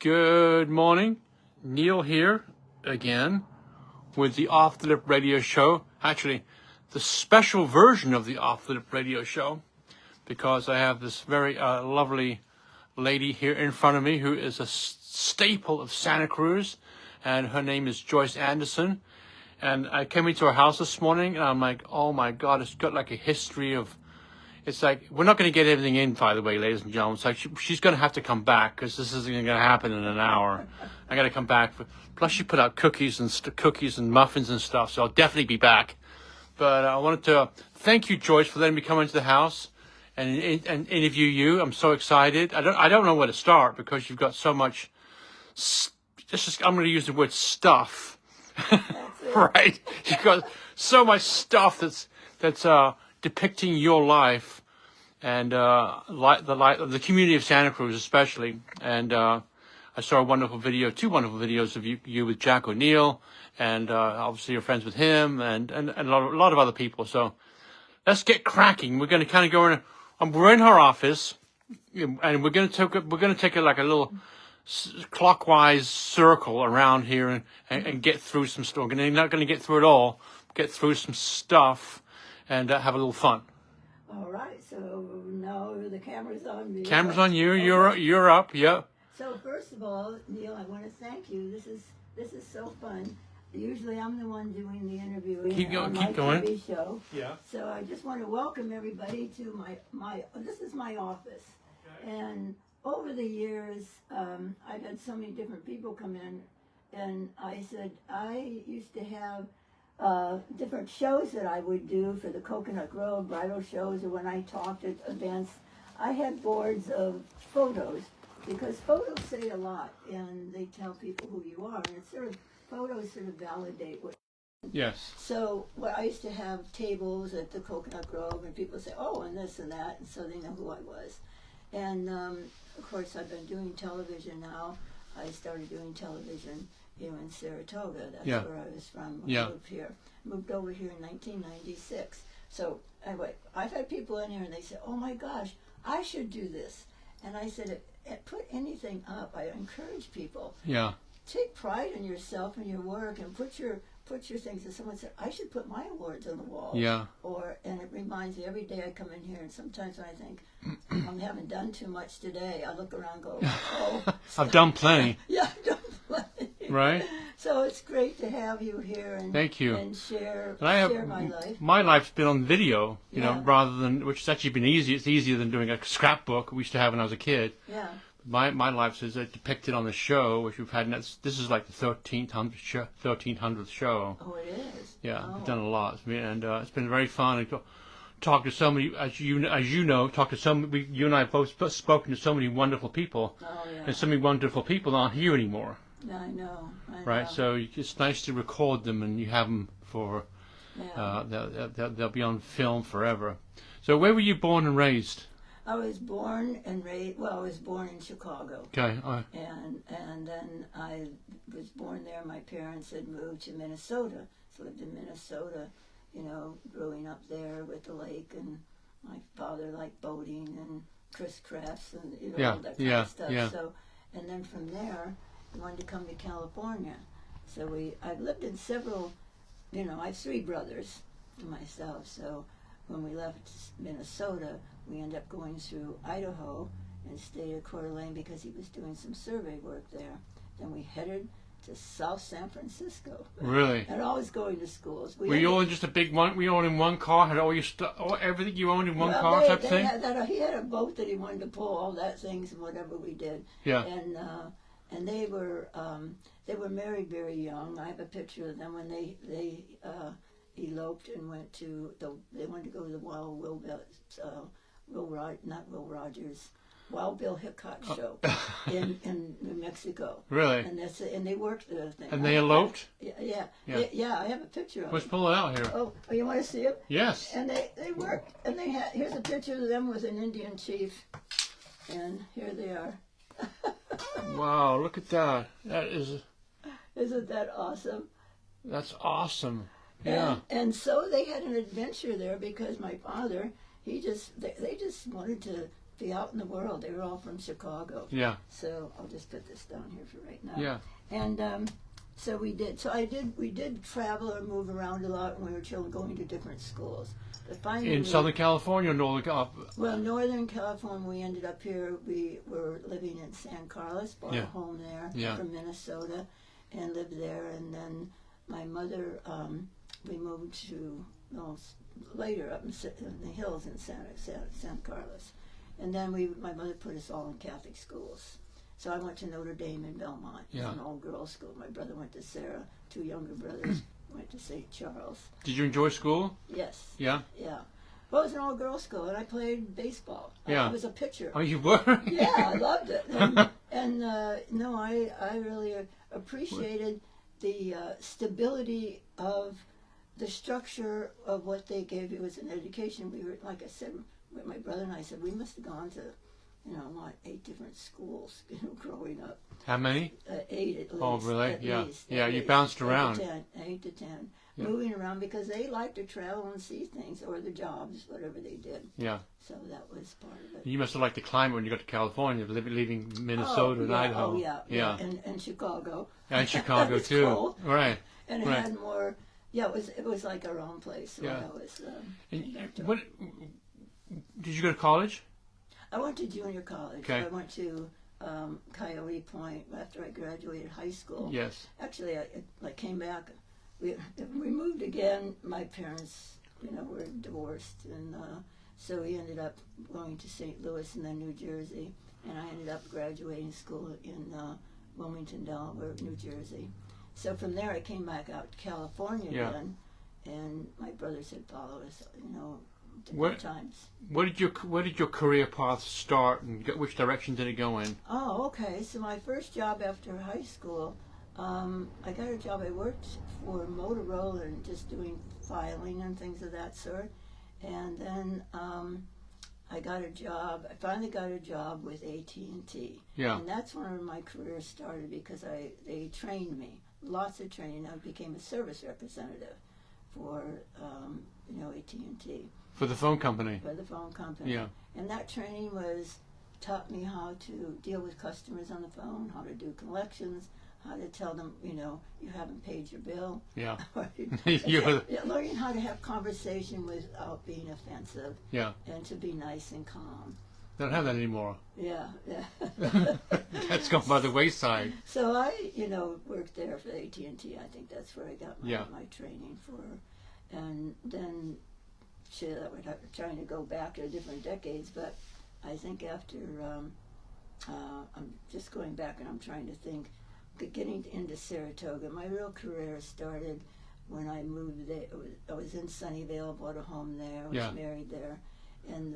Good morning. Neil here again with the Off the Lip Radio Show. Actually, the special version of the Off the Lip Radio Show, because I have this very lovely lady here in front of me who is a staple of Santa Cruz, and her name is Joyce Anderson. And I came into her house this morning, and I'm like, oh my God, it's got like a history of... It's like, we're not going to get everything in, by the way, ladies and gentlemen. It's like she's going to have to come back because this isn't going to happen in an hour. I got to come back. Plus, she put out cookies and muffins and stuff, so I'll definitely be back. But I wanted to thank you, Joyce, for letting me come into the house and interview you. I'm so excited. I don't know where to start because you've got so much. I'm going to use the word stuff, right? You've got so much stuff that's depicting your life and the community of Santa Cruz especially. And I saw two wonderful videos of you with Jack O'Neill, and obviously you're friends with him and a lot of other people. So let's get cracking. We're going to kind of go in. We're in her office, and we're going to take like a little clockwise circle around here and get through some stuff. We're not going to get through it all. Get through some stuff and have a little fun. All right, so now the camera's on me. Camera's on you. Okay. You're up. Yeah. So first of all, Neil, I want to thank you. This is so fun. Usually I'm the one doing the interviewing on my TV show. Yeah. So I just want to welcome everybody to my this is my office. Okay. And over the years, I've had so many different people come in, and I said I used to have different shows that I would do for the Coconut Grove bridal shows, or when I talked at events, I had boards of photos, because photos say a lot and they tell people who you are, and photos sort of validate what. Yes. So I used to have tables at the Coconut Grove, and people say, oh, and this and that, and so they know who I was. And of course I've been doing television now. I started doing television here in Saratoga. That's where I was from. I moved over here in 1996. So anyway, I've had people in here and they say, oh my gosh, I should do this. And I said, put anything up. I encourage people. Yeah. Take pride in yourself and your work, and put your things. And someone said, I should put my awards on the wall. Yeah. And it reminds me, every day I come in here, and sometimes when I think, I haven't done too much today, I look around and go, oh. I've done plenty. Yeah, I've done plenty. Right? So it's great to have you here and thank you. And share my life. My life's been on video, you know, rather than, which has actually been easy. It's easier than doing a scrapbook we used to have when I was a kid. Yeah. My life is depicted on the show, which we've had. And this is like the 1300th show. Oh, it is. Yeah, oh. We've done a lot, and it's been very fun. Talk to so many, as you know, you and I have both spoken to so many wonderful people, and so many wonderful people aren't here anymore. I know. Right, so it's nice to record them, and you have them for. They'll be on film forever. So, where were you born and raised? I was born and raised. Well, I was born in Chicago. Okay. And then I was born there. My parents had moved to Minnesota. So lived in Minnesota, you know, growing up there with the lake, and my father liked boating and crisscross and all that kind of stuff. Yeah. So, and then from there, I wanted to come to California. So I've lived in several. You know, I have three brothers myself. So when we left Minnesota, we ended up going through Idaho and stayed at Coeur d'Alene because he was doing some survey work there. Then we headed to South San Francisco. Really? And always going to schools. Were you all in just a big one? Were you all in one car? Had all your stuff, everything you owned in one car type thing? He had a boat that he wanted to pull, all that things and whatever we did. Yeah. And they were married very young. I have a picture of them when they eloped and they wanted to go to the Wild Bill Hickok show in New Mexico. Really? And they worked the thing. And they eloped? Yeah. I have a picture of it. Let's pull it out here. Oh, you want to see it? Yes. And they worked, and here's a picture of them with an Indian chief, and here they are. Wow, look at that. Isn't that awesome? That's awesome. Yeah. And so they had an adventure there because my father, they just wanted to be out in the world. They were all from Chicago. Yeah. So I'll just put this down here for right now. Yeah. And so we did. So we did travel or move around a lot when we were children, going to different schools. But finally, In Southern California or Northern California? well, Northern California, we ended up here. We were living in San Carlos, bought a home there from Minnesota, and lived there. And then my mother, we moved to later up in the hills in San Carlos. And then my mother put us all in Catholic schools. So I went to Notre Dame in Belmont. It was an all-girls school. My brother went to Sarah. 2 younger brothers went to St. Charles. Did you enjoy school? Yes. Yeah? Yeah. Well, it was an all-girls school, and I played baseball. Yeah. I was a pitcher. Oh, you were? Yeah, I loved it. And no, I really appreciated the stability of the structure of what they gave you as an education. We were, like I said, my brother and I said, we must have gone to, 8 different schools, growing up. How many? 8 at least. Oh, really? At Yeah. least, Yeah, at you least. bounced around. 8 to 10. Yeah. Moving around because they liked to travel and see things, or the jobs, whatever they did. Yeah. So that was part of it. You must have liked the climate when you got to California, leaving Minnesota and Idaho. Oh, yeah. Yeah. And Chicago. And Chicago, It's too. cold. Right. And it Right. had more, it was like our own place. So Yeah. I was, What, did you go to college? I went to junior college. Okay. I went to Coyote Point after I graduated high school. Yes. Actually, I came back. We moved again. My parents, were divorced, and so we ended up going to St. Louis and then New Jersey, and I ended up graduating school in Wilmington, Delaware, New Jersey. So from there, I came back out to California again, and my brothers had followed us, different times. Where did your career path start, and which direction did it go in? Oh, okay. So my first job after high school, I got a job. I worked for Motorola and just doing filing and things of that sort. And then I finally got a job with AT&T. Yeah. And that's when my career started because they trained me. Lots of training. I became a service representative for, AT&T. For the phone company? For the phone company. Yeah. And that training taught me how to deal with customers on the phone, how to do collections, how to tell them, you haven't paid your bill. Yeah. Learning how to have conversation without being offensive. Yeah. And to be nice and calm. They don't have that anymore. Yeah. That's gone by the wayside. So I, worked there for AT&T. I think that's where I got my training for. And then, we're trying to go back to different decades, but I think after, I'm just going back and I'm trying to think, getting into Saratoga. My real career started when I moved there. I was in Sunnyvale, bought a home there, was married there, and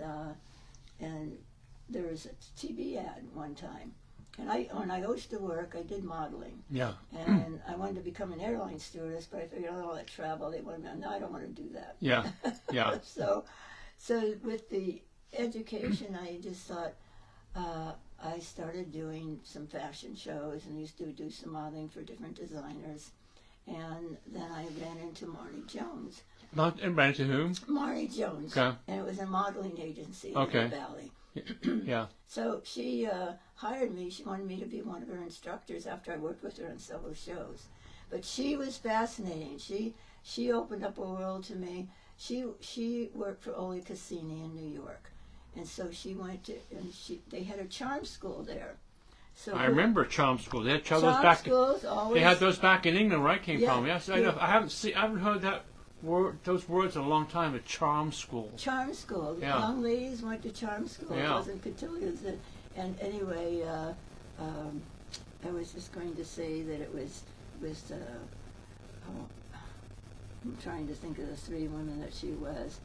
there was a TV ad one time. And when I used to work, I did modeling. Yeah. And I wanted to become an airline stewardess, but I figured all that travel, they wanted me. No, I don't want to do that. Yeah. Yeah. So with the education, I just thought, I started doing some fashion shows and used to do some modeling for different designers. And then I ran into Marty Jones. And ran into whom? Marty Jones. Okay. And it was a modeling agency in Okay. the Valley. Yeah. So she hired me. She wanted me to be one of her instructors after I worked with her on several shows. But she was fascinating. She opened up a world to me. She worked for Ole Cassini in New York. And so she went to, and they had a charm school there. So I remember charm school. They had charm those back. schools always. They had those back in England, where I came Yeah, from. Yes, I know. I haven't heard that word, those words in a long time. A charm school. Charm school. Yeah. Young ladies went to charm school. Yeah. It wasn't cotillions. And anyway, I was just going to say that it was I'm trying to think of the 3 women that she was.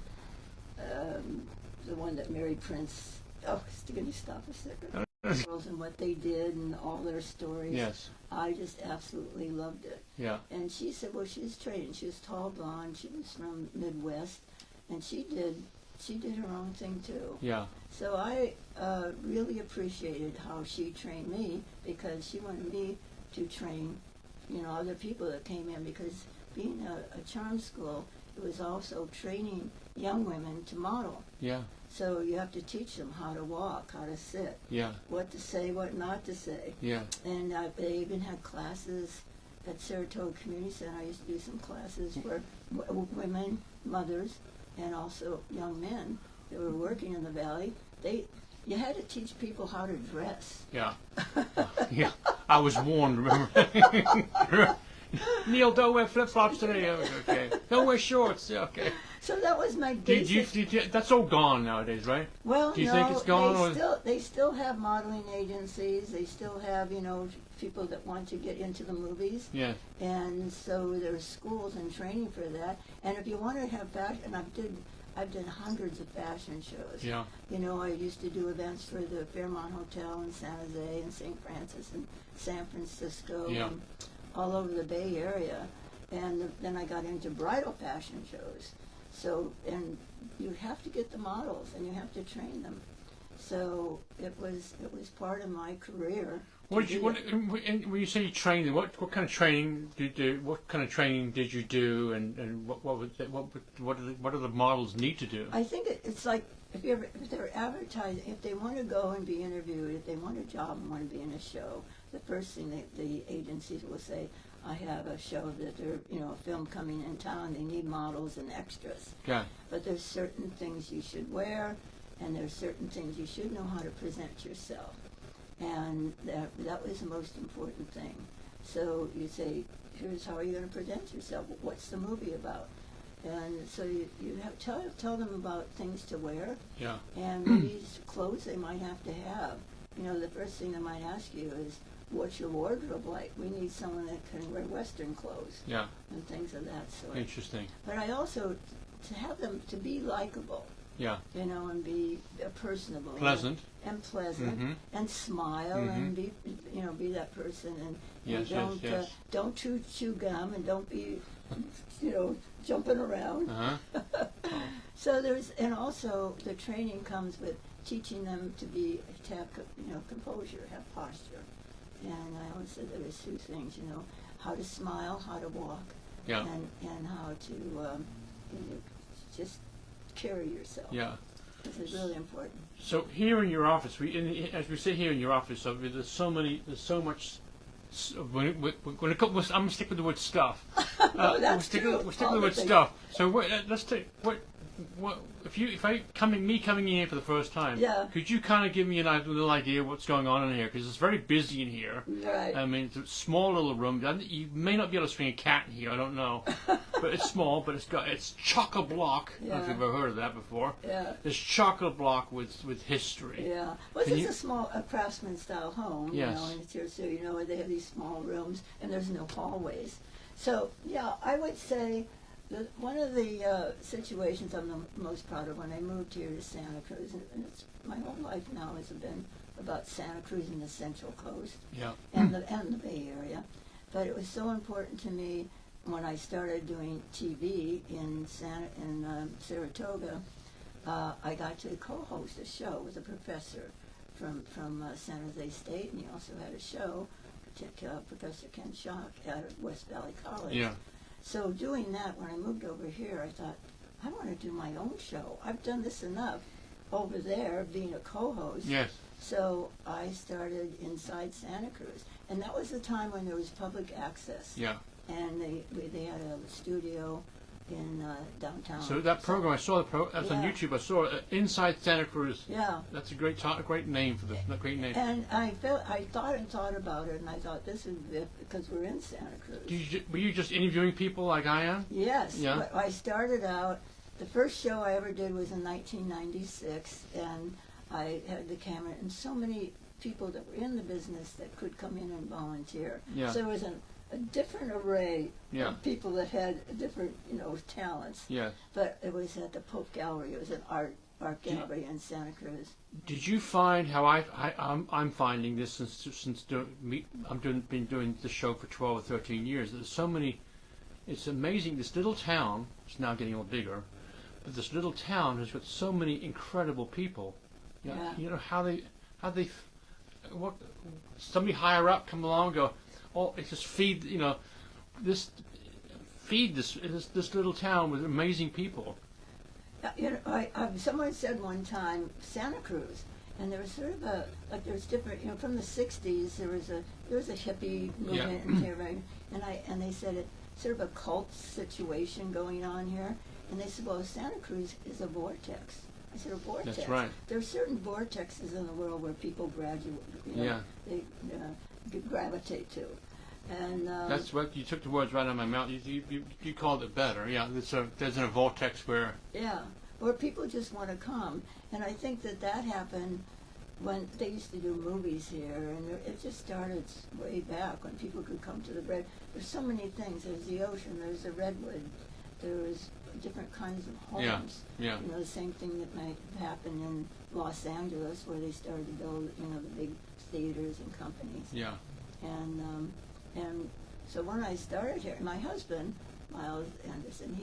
The one that married Prince. Oh, can you stop a second? Girls and what they did and all their stories. Yes. I just absolutely loved it. Yeah. And she said, well, she's trained. She was tall, blonde. She was from Midwest, and she did her own thing too. Yeah. So I really appreciated how she trained me, because she wanted me to train, other people that came in, because being a charm school, it was also training young women to model. Yeah. So you have to teach them how to walk, how to sit, Yeah. what to say, what not to say. Yeah. And they even had classes at Saratoga Community Center. I used to do some classes for women, mothers, and also young men that were working in the valley. You had to teach people how to dress. Yeah. Yeah. I was warned, remember? Neil, don't wear flip-flops today. Okay. Don't wear shorts. Okay. So that was my basic. That's all gone nowadays, right? Well, do you think it's gone? They still have modeling agencies. They still have, people that want to get into the movies. Yeah. And so there's schools and training for that. And if you want to have fashion, I've done hundreds of fashion shows. Yeah. I used to do events for the Fairmont Hotel in San Jose and St. Francis and San Francisco. Yeah. And all over the Bay Area. And then I got into bridal fashion shows. So, and you have to get the models and you have to train them. So it was part of my career. When you say you train them, what kind of training do you do? What kind of training did you do, and what do the models need to do? I think it's like if they're advertising, if they want to go and be interviewed, if they want a job and want to be in a show, the first thing the agencies will say, I have a show that they're, a film coming in town, they need models and extras. Yeah. But there's certain things you should wear, and there's certain things you should know how to present yourself. And that was the most important thing. So you say, here's how are you going to present yourself? What's the movie about? And so you have tell them about things to wear. Yeah. And maybe clothes they might have to have. The first thing they might ask you is, what's your wardrobe like? We need someone that can wear Western clothes. Yeah. And things of that sort. Interesting. But I also, to have them to be likable. Yeah. And be personable. Pleasant. And pleasant. Mm-hmm. And smile and be that person. And don't chew gum and don't be, jumping around. Uh-huh. So also the training comes with teaching them to have, composure, have posture. And I always said there was two things, how to smile, how to walk, Yeah. and how to just carry yourself. Yeah. This is really important. So here in your office, as we sit here in your office, there's so much. I'm gonna stick with the word stuff. That's true. We're sticking with the word stuff. So let's take me coming in here for the first time. Yeah. Could you kind of give me a little idea of what's going on in here? Because it's very busy in here. Right. I mean, it's a small little room. You may not be able to swing a cat in here. I don't know. But it's small. But it's chock-a-block. I don't know if you've ever heard of that before. Yeah. It's chock-a-block with history. Yeah. Well, this is a small craftsman-style home. Yes. And it's here, so they have these small rooms, and there's no hallways. So yeah, I would say. One of the situations I'm the most proud of when I moved here to Santa Cruz, and my whole life now has been about Santa Cruz and the Central Coast, Yeah. and the Bay Area. But it was so important to me when I started doing TV in Saratoga. I got to co-host a show with a professor from San Jose State, and he also had a show, Professor Ken Schock out of West Valley College. Yeah. So doing that, when I moved over here, I thought, I want to do my own show. I've done this enough over there, being a co-host. Yes. So I started Inside Santa Cruz. And that was the time when there was public access. Yeah. And they had a studio in downtown. So that program, I saw that's on YouTube. I saw Inside Santa Cruz. Yeah. That's a great name for this. A great name. And I thought about it, and I thought this is it because we're in Santa Cruz. Were you just interviewing people like I am? Yes. Yeah. I started out. The first show I ever did was in 1996, and I had the camera, and so many people that were in the business that could come in and volunteer. Yeah. So it was a different array Yeah. of people that had different, talents. Yeah. But it was at the Pope Gallery. It was an art gallery in Santa Cruz. Did you find how I'm finding this since been doing the show for 12 or 13 years? There's so many. It's amazing. This little town is now getting a little bigger, but this little town has got so many incredible people. Yeah. You know how they somebody higher up come along and go, oh, it's just feed this little town with amazing people. You know, someone said one time Santa Cruz, and there was sort of there's different, you know, from the '60s there was a hippie movement in here, right? And they said it sort of a cult situation going on here, and they said, well, Santa Cruz is a vortex. I said, a vortex. That's right. There are certain vortexes in the world where people they gravitate to. And that's what you took the words right out of my mouth. You called it better. Yeah, there's a vortex where. Yeah, where people just want to come, and I think that happened when they used to do movies here, and it just started way back when people could come to the red. There's so many things. There's the ocean. There's the redwood. There's different kinds of homes. Yeah. You know, the same thing that might happen in Los Angeles, where they started to build, you know, the big theaters and companies. Yeah. And so when I started here, my husband, Miles Anderson,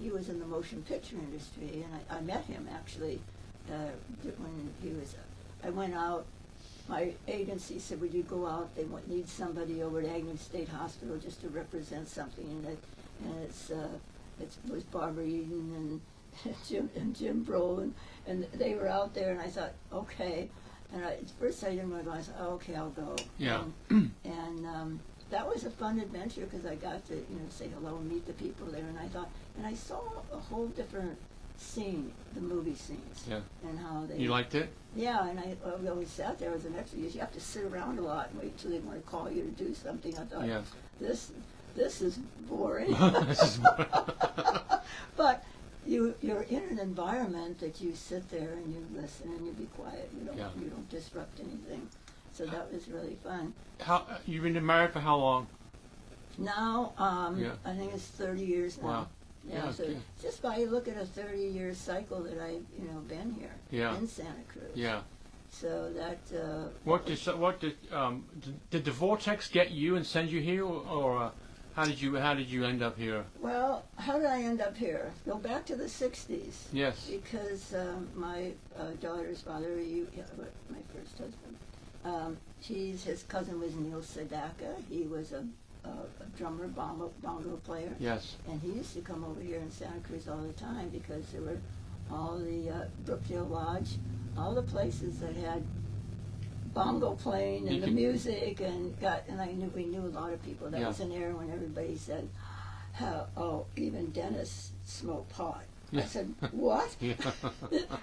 he was in the motion picture industry, and I met him actually when he was. I went out. My agency said, "Would you go out? They need somebody over at Agnew State Hospital just to represent something." It was Barbara Eden and Jim Brolin, and they were out there, and I thought, okay. And at first I didn't want to go. I said, oh, okay, I'll go. Yeah. And that was a fun adventure because I got to, you know, say hello and meet the people there. And I thought, and I saw a whole different scene, the movie scenes. Yeah. And how they. You liked it? Yeah, and I always sat there as an extra. You have to sit around a lot and wait till they want to call you to do something. I thought, Yeah. This is boring. This is boring. But you're in an environment that you sit there and you listen and you be quiet. You don't disrupt anything. So that was really fun. How you've been married for how long? Now, I think it's 30 years now. Wow. Yeah, so just by look at a 30-year cycle that I've, you know, been here in Santa Cruz. Yeah. So that. Did the vortex get you and send you here, or how did you end up here? Well, how did I end up here? Go back to the '60s. Yes. Because my daughter's father, my first husband, his cousin was Neil Sedaka. He was a drummer, bongo player. Yes. And he used to come over here in Santa Cruz all the time because there were all the Brookdale Lodge, all the places that had bongo playing and the music, and we knew a lot of people. That was an era when everybody said, even dentists smoke pot. I said, what?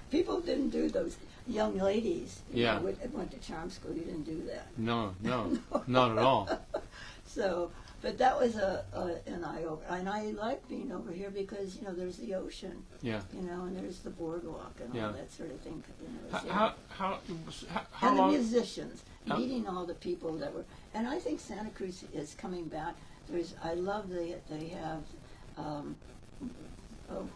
People didn't do those. Young ladies, went to charm school. You didn't do that. No, not at all. So, but that was an eye-opener. And I like being over here because, you know, there's the ocean. Yeah. You know, and there's the boardwalk and all that sort of thing. You know, how and long? The musicians, meeting all the people that were. And I think Santa Cruz is coming back. I love that they have.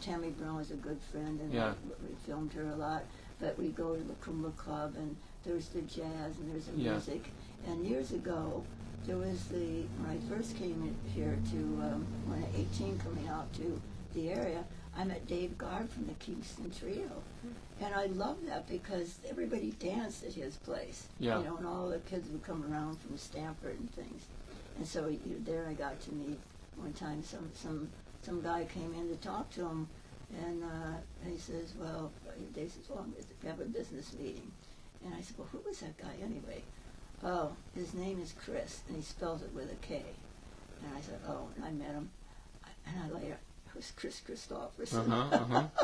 Tammy Brown was a good friend, and we filmed her a lot. But we go to the Kumba Club, and there's the jazz, and there's the music. And years ago, there was when I first came in here when at 18 coming out to the area, I met Dave Garb from the Kingston Trio. And I loved that because everybody danced at his place. Yeah. You know, and all the kids would come around from Stanford and things. And so there I got to meet one time some guy came in to talk to him, and he says, well, Dave says, well, we have a business meeting. And I said, well, who was that guy anyway? Oh, his name is Chris, and he spells it with a K. And I said, oh, and I met him. And it was Chris Christopherson.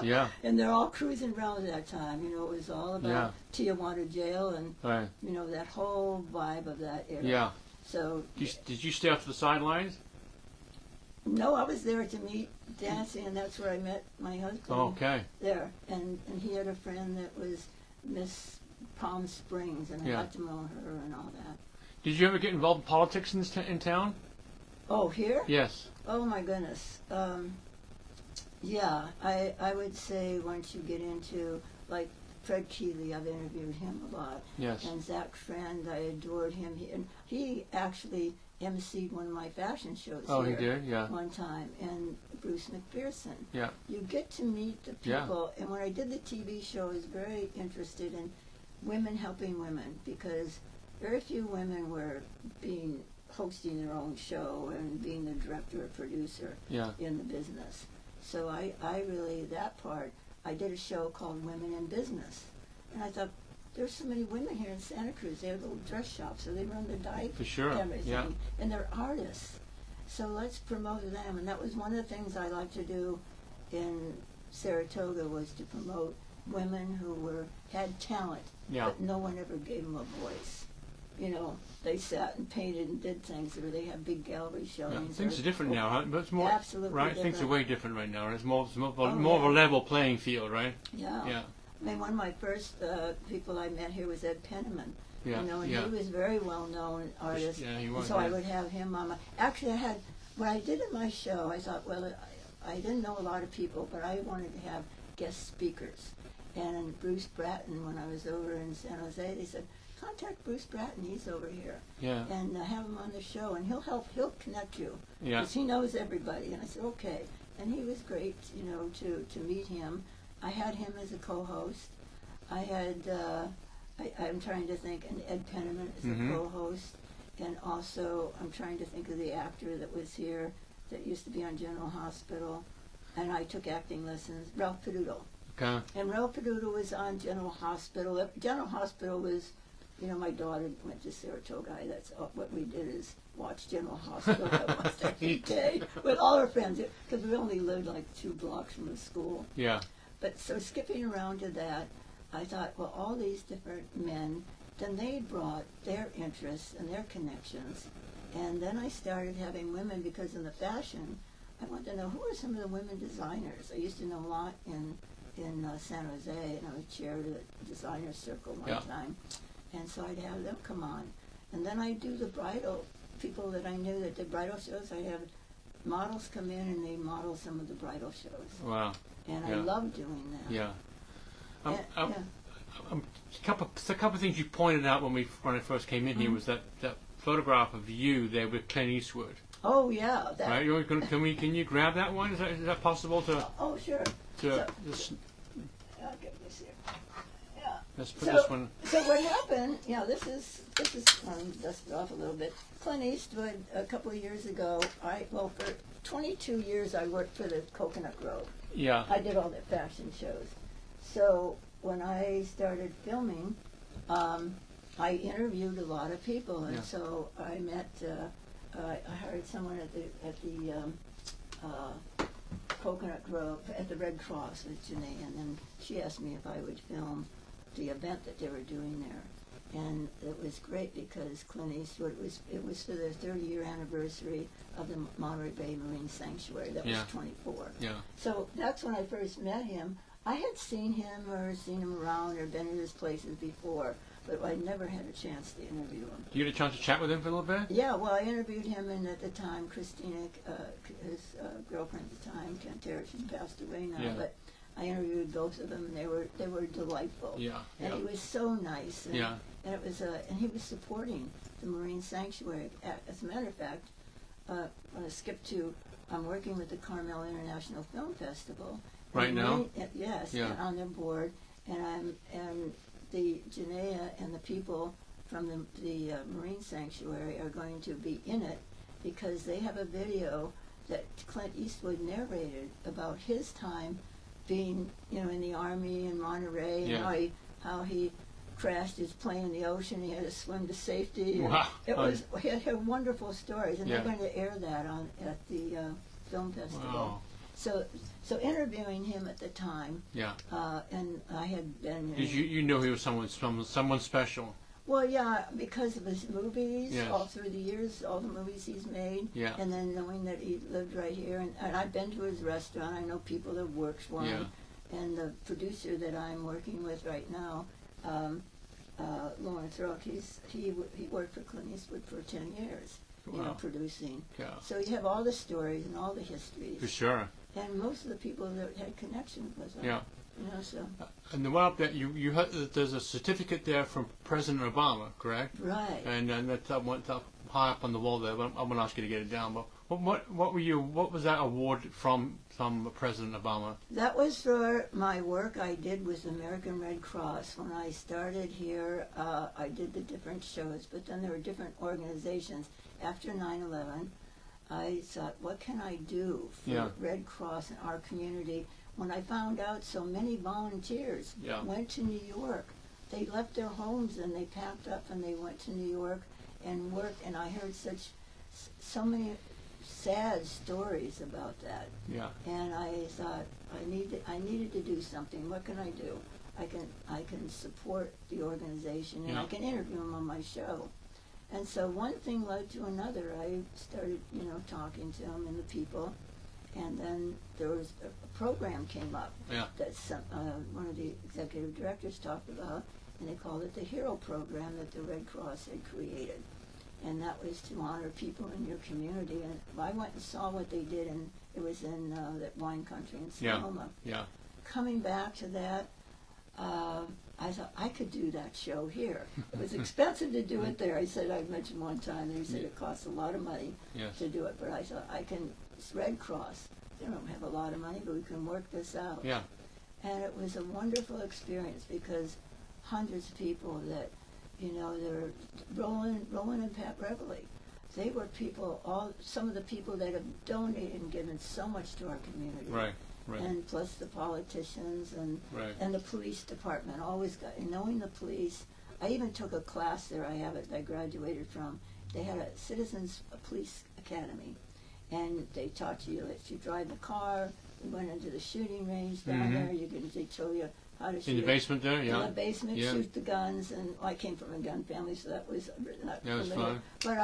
Yeah. And they're all cruising around at that time. You know, it was all about Tijuana jail and, you know, that whole vibe of that era. Yeah. So. Did you stay off to the sidelines? No, I was there to meet dancing, and that's where I met my husband. Oh, okay. There, and he had a friend that was Miss Palm Springs, and I got to know her and all that. Did you ever get involved in politics in town? Oh, here? Yes. Oh my goodness. Yeah, I would say once you get into, like, Fred Keeley, I've interviewed him a lot. Yes. And Zach Friend, I adored him. He actually emceed one of my fashion shows here. He did, yeah. One time, and Bruce McPherson. Yeah. You get to meet the people, and when I did the TV show, I was very interested in women helping women, because very few women were hosting their own show and being the director or producer in the business. So I really, that part, I did a show called Women in Business. And I thought, there's so many women here in Santa Cruz. They have little dress shops, so they run the dye For sure. everything. Yeah. And they're artists. So let's promote them. And that was one of the things I like to do in Saratoga, was to promote women who had talent, Yeah. but no one ever gave them a voice. You know, they sat and painted and did things, or they have big gallery Yeah. showings. Things are different now, huh? But it's more Absolutely right. Things are different. way different right now. It's more Oh, more of a yeah. level playing field, right? Yeah. Yeah. I mean, one of my first people I met here was Ed Penniman. Yeah. You know, and yeah. he was a very well-known artist. Yeah, he And was. so I yeah. would have him on my. Actually, I had what I did in my show. I thought, well, I didn't know a lot of people, but I wanted to have guest speakers. And Bruce Bratton, when I was over in San Jose, they said, contact Bruce Bratton. He's over here, Yeah. and have him on the show, and he'll connect you, Yeah. because he knows everybody. And I said, okay. And he was great, you know, to meet him. I had him as a co-host. I had, I'm trying to think, and Ed Penniman as Mhm. a co-host. And also, I'm trying to think of the actor that was here that used to be on General Hospital. And I took acting lessons, Ralph Peduto. Okay. And Ralph Peduto was on General Hospital. General Hospital was, you know, my daughter went to Saratoga. That's what we did, is watch General Hospital almost every day with all our friends, because we only lived like 2 blocks from the school. Yeah. But so skipping around to that, I thought, well, all these different men, then they brought their interests and their connections. And then I started having women, because in the fashion, I wanted to know who are some of the women designers. I used to know a lot in San Jose, and I was chair of the designer circle one Yeah. time. And so I'd have them come on. And then I'd do the bridal, people that I knew that did bridal shows. I'd have models come in, and they model some of the bridal shows. Wow. And I Yeah. loved doing that. Yeah. And- yeah. A couple of things you pointed out when I first came in here was that photograph of you there with Clint Eastwood. Oh yeah. That, Right? Can you grab that one? Is that possible to Oh sure. just I'll get this here. Yeah. let's put this one? So what happened? Yeah, this is dust it off a little bit. Clint Eastwood, a couple of years ago. For 22 years I worked for the Coconut Grove. Yeah. I did all the fashion shows. So when I started filming, I interviewed a lot of people, and Yeah. so I met. I hired someone at the Coconut Grove at the Red Cross with Janae, and then she asked me if I would film the event that they were doing there, and it was great because Clint Eastwood it was for the 30-year anniversary of the Monterey Bay Marine Sanctuary. That Yeah. was 24. Yeah. So that's when I first met him. I had seen him around or been in his places before, but I never had a chance to interview him. You get a chance to chat with him for a little bit? Yeah, well, I interviewed him, and at the time, Christina, his girlfriend at the time, Cantera, she's passed away now, Yeah. but I interviewed both of them, and they were delightful. Yeah. And Yeah. he was so nice. And, Yeah. and it was and he was supporting the Marine Sanctuary. As a matter of fact, I'm going to skip to, I'm working with the Carmel International Film Festival. Right and now? Yes, Yeah. and on their board, and the Janaea and the people from the Marine Sanctuary are going to be in it, because they have a video that Clint Eastwood narrated about his time being, in the Army in Monterey, and Yeah. how he crashed his plane in the ocean. He had to swim to safety. and Wow. He had wonderful stories, and Yeah. they're going to air that at the film festival. Wow. So interviewing him at the time, Yeah. and I had been. Did you know he was someone special? Well, yeah, because of his movies, Yes. all through the years, all the movies he's made, Yeah. and then knowing that he lived right here, and I've been to his restaurant. I know people that worked for him, and the producer that I'm working with right now, Lawrence Rock, he worked for Clint Eastwood for 10 years, Wow. producing. Yeah. So you have all the stories and all the histories, For sure. and most of the people that had connections with him. Yeah. So And the one up there, you had, there's a certificate there from President Obama, correct? right. And that's up high up on the wall there. But I won't ask you to get it down. But what was that award from President Obama? That was for my work I did with the American Red Cross. When I started here, I did the different shows, but then there were different organizations. After 9/11, I thought, what can I do for Yeah. Red Cross in our community when I found out so many volunteers Yeah. went to New York. They left their homes and they packed up and they went to New York and worked. And I heard so many sad stories about that. Yeah. And I thought I needed to do something. What can I do? I can support the organization, and I can interview them on my show. And so one thing led to another. I started, talking to them and the people, and then there was a program came up that one of the executive directors talked about, and they called it the Hero Program that the Red Cross had created. And that was to honor people in your community. And I went and saw what they did, and it was in that wine country in Sonoma. Yeah. Coming back to that, I thought I could do that show here. It was expensive to do it there. I mentioned one time, they said it costs a lot of money to do it, but I thought it's Red Cross. They don't have a lot of money, but we can work this out. Yeah. And it was a wonderful experience because hundreds of people that, they're Roland and Pat Reveley. They were some of the people that have donated and given so much to our community. Right. And plus the politicians and the police department knowing the police. I even took a class there. I graduated from. They had a citizens police academy, and they taught you if you drive a car. We went into the shooting range down there. They show you how to shoot. In the basement there, In the basement, shoot the guns. And I came from a gun family, so that was not that was familiar. fun. But